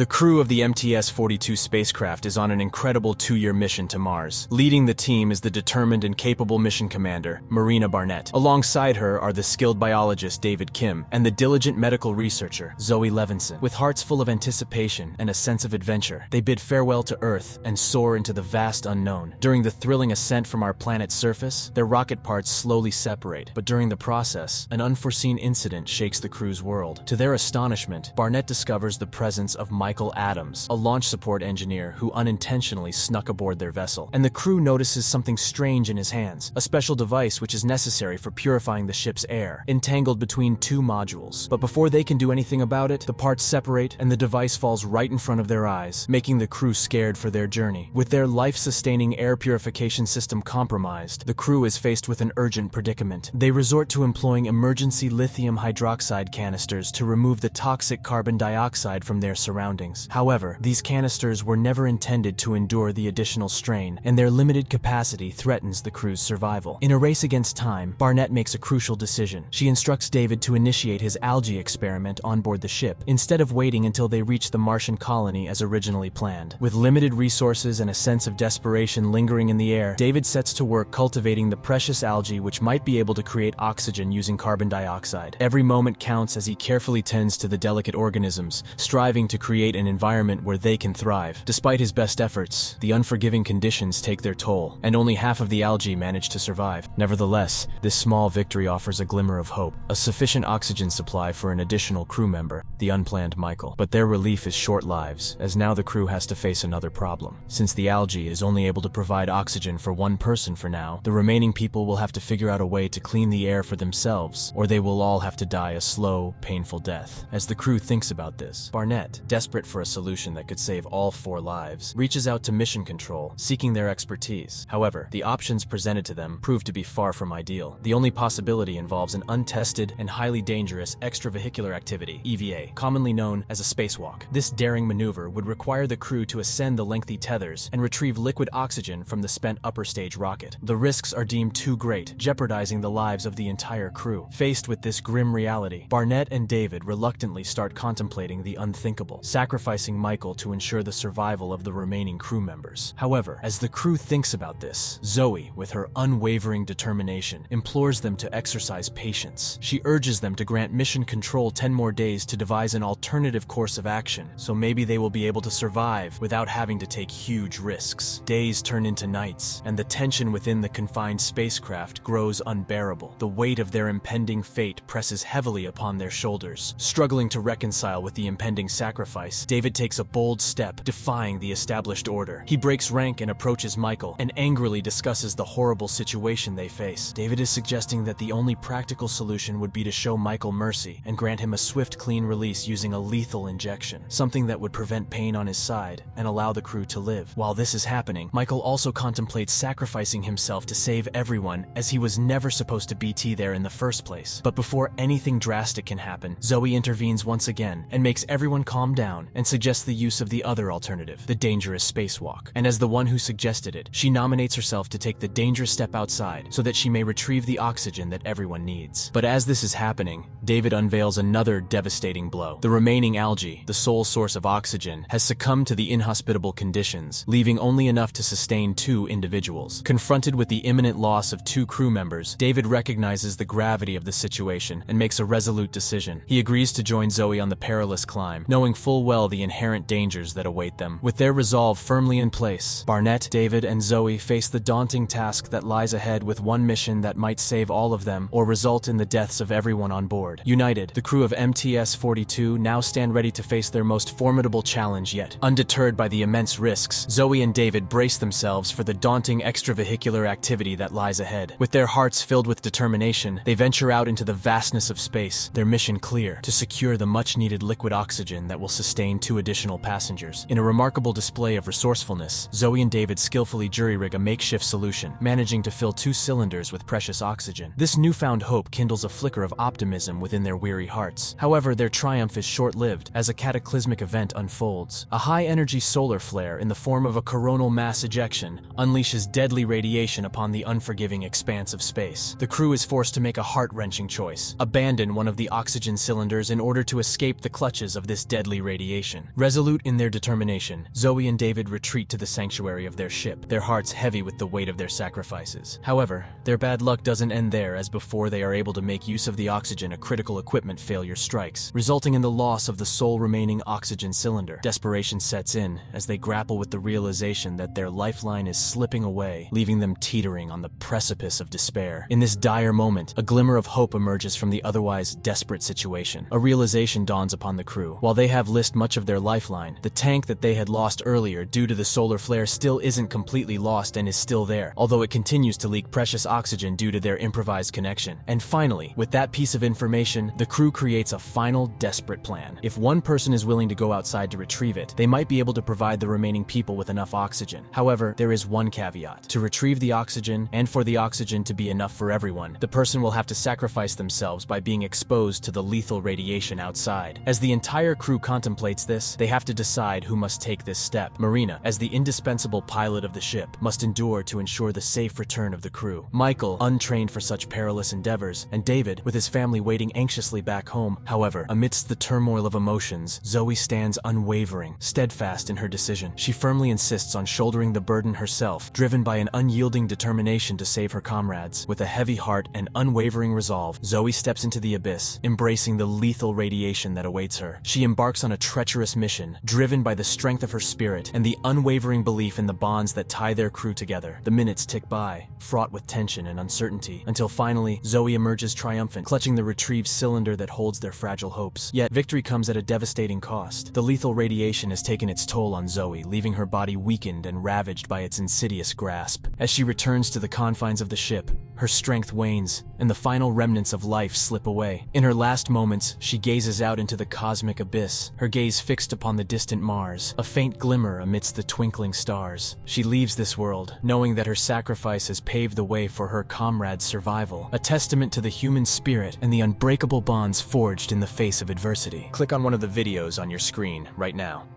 The crew of the MTS-42 spacecraft is on an incredible 2-year mission to Mars. Leading the team is the determined and capable mission commander, Marina Barnett. Alongside her are the skilled biologist David Kim and the diligent medical researcher, Zoe Levenson. With hearts full of anticipation and a sense of adventure, they bid farewell to Earth and soar into the vast unknown. During the thrilling ascent from our planet's surface, their rocket parts slowly separate, but during the process, an unforeseen incident shakes the crew's world. To their astonishment, Barnett discovers the presence of Michael Adams, a launch support engineer who unintentionally snuck aboard their vessel. And the crew notices something strange in his hands, a special device which is necessary for purifying the ship's air, entangled between 2 modules. But before they can do anything about it, the parts separate and the device falls right in front of their eyes, making the crew scared for their journey. With their life-sustaining air purification system compromised, the crew is faced with an urgent predicament. They resort to employing emergency lithium hydroxide canisters to remove the toxic carbon dioxide from their surroundings. However, these canisters were never intended to endure the additional strain, and their limited capacity threatens the crew's survival. In a race against time, Barnett makes a crucial decision. She instructs David to initiate his algae experiment on board the ship, instead of waiting until they reach the Martian colony as originally planned. With limited resources and a sense of desperation lingering in the air, David sets to work cultivating the precious algae which might be able to create oxygen using carbon dioxide. Every moment counts as he carefully tends to the delicate organisms, striving to create an environment where they can thrive. Despite his best efforts, the unforgiving conditions take their toll, and only half of the algae manage to survive. Nevertheless, this small victory offers a glimmer of hope, a sufficient oxygen supply for an additional crew member, the unplanned Michael. But their relief is short-lived, as now the crew has to face another problem. Since the algae is only able to provide oxygen for 1 person for now, the remaining people will have to figure out a way to clean the air for themselves, or they will all have to die a slow, painful death. As the crew thinks about this, Barnett, desperate for a solution that could save all 4 lives, reaches out to Mission Control, seeking their expertise. However, the options presented to them prove to be far from ideal. The only possibility involves an untested and highly dangerous extravehicular activity, EVA, commonly known as a spacewalk. This daring maneuver would require the crew to ascend the lengthy tethers and retrieve liquid oxygen from the spent upper stage rocket. The risks are deemed too great, jeopardizing the lives of the entire crew. Faced with this grim reality, Barnett and David reluctantly start contemplating the unthinkable, sacrificing Michael to ensure the survival of the remaining crew members. However, as the crew thinks about this, Zoe, with her unwavering determination, implores them to exercise patience. She urges them to grant Mission Control 10 more days to devise an alternative course of action, so maybe they will be able to survive without having to take huge risks. Days turn into nights, and the tension within the confined spacecraft grows unbearable. The weight of their impending fate presses heavily upon their shoulders. Struggling to reconcile with the impending sacrifice, David takes a bold step, defying the established order. He breaks rank and approaches Michael, and angrily discusses the horrible situation they face. David is suggesting that the only practical solution would be to show Michael mercy and grant him a swift, clean release using a lethal injection, something that would prevent pain on his side and allow the crew to live. While this is happening, Michael also contemplates sacrificing himself to save everyone, as he was never supposed to be there in the first place. But before anything drastic can happen, Zoe intervenes once again and makes everyone calm down and suggests the use of the other alternative, the dangerous spacewalk. And as the one who suggested it, she nominates herself to take the dangerous step outside so that she may retrieve the oxygen that everyone needs. But as this is happening, David unveils another devastating blow. The remaining algae, the sole source of oxygen, has succumbed to the inhospitable conditions, leaving only enough to sustain 2 individuals. Confronted with the imminent loss of 2 crew members, David recognizes the gravity of the situation and makes a resolute decision. He agrees to join Zoe on the perilous climb, knowing full well the inherent dangers that await them. With their resolve firmly in place, Barnett, David, and Zoe face the daunting task that lies ahead, with one mission that might save all of them or result in the deaths of everyone on board. United, the crew of MTS-42 now stand ready to face their most formidable challenge yet. Undeterred by the immense risks, Zoe and David brace themselves for the daunting extravehicular activity that lies ahead. With their hearts filled with determination, they venture out into the vastness of space, their mission clear: to secure the much-needed liquid oxygen that will sustain 2 additional passengers. In a remarkable display of resourcefulness, Zoe and David skillfully jury-rig a makeshift solution, managing to fill 2 cylinders with precious oxygen. This newfound hope kindles a flicker of optimism within their weary hearts. However, their triumph is short-lived as a cataclysmic event unfolds. A high-energy solar flare in the form of a coronal mass ejection unleashes deadly radiation upon the unforgiving expanse of space. The crew is forced to make a heart-wrenching choice: abandon one of the oxygen cylinders in order to escape the clutches of this deadly radiation. radiation. Resolute in their determination, Zoe and David retreat to the sanctuary of their ship, their hearts heavy with the weight of their sacrifices. However, their bad luck doesn't end there, as before they are able to make use of the oxygen, a critical equipment failure strikes, resulting in the loss of the sole remaining oxygen cylinder. Desperation sets in as they grapple with the realization that their lifeline is slipping away, leaving them teetering on the precipice of despair. In this dire moment, a glimmer of hope emerges from the otherwise desperate situation. A realization dawns upon the crew. While they have lost much of their lifeline, the tank that they had lost earlier due to the solar flare still isn't completely lost and is still there, although it continues to leak precious oxygen due to their improvised connection. And finally, with that piece of information, the crew creates a final desperate plan. If one person is willing to go outside to retrieve it, they might be able to provide the remaining people with enough oxygen. However, there is one caveat. To retrieve the oxygen, and for the oxygen to be enough for everyone, the person will have to sacrifice themselves by being exposed to the lethal radiation outside. As the entire crew contemplates this, they have to decide who must take this step. Marina, as the indispensable pilot of the ship, must endure to ensure the safe return of the crew. Michael, untrained for such perilous endeavors, and David, with his family waiting anxiously back home. However, amidst the turmoil of emotions, Zoe stands unwavering, steadfast in her decision. She firmly insists on shouldering the burden herself, driven by an unyielding determination to save her comrades. With a heavy heart and unwavering resolve, Zoe steps into the abyss, embracing the lethal radiation that awaits her. She embarks on a treacherous mission, driven by the strength of her spirit and the unwavering belief in the bonds that tie their crew together. The minutes tick by, fraught with tension and uncertainty, until finally, Zoe emerges triumphant, clutching the retrieved cylinder that holds their fragile hopes. Yet, victory comes at a devastating cost. The lethal radiation has taken its toll on Zoe, leaving her body weakened and ravaged by its insidious grasp. As she returns to the confines of the ship, her strength wanes, and the final remnants of life slip away. In her last moments, she gazes out into the cosmic abyss, her gaze fixed upon the distant Mars, a faint glimmer amidst the twinkling stars. She leaves this world, knowing that her sacrifice has paved the way for her comrades' survival, a testament to the human spirit and the unbreakable bonds forged in the face of adversity. Click on one of the videos on your screen right now.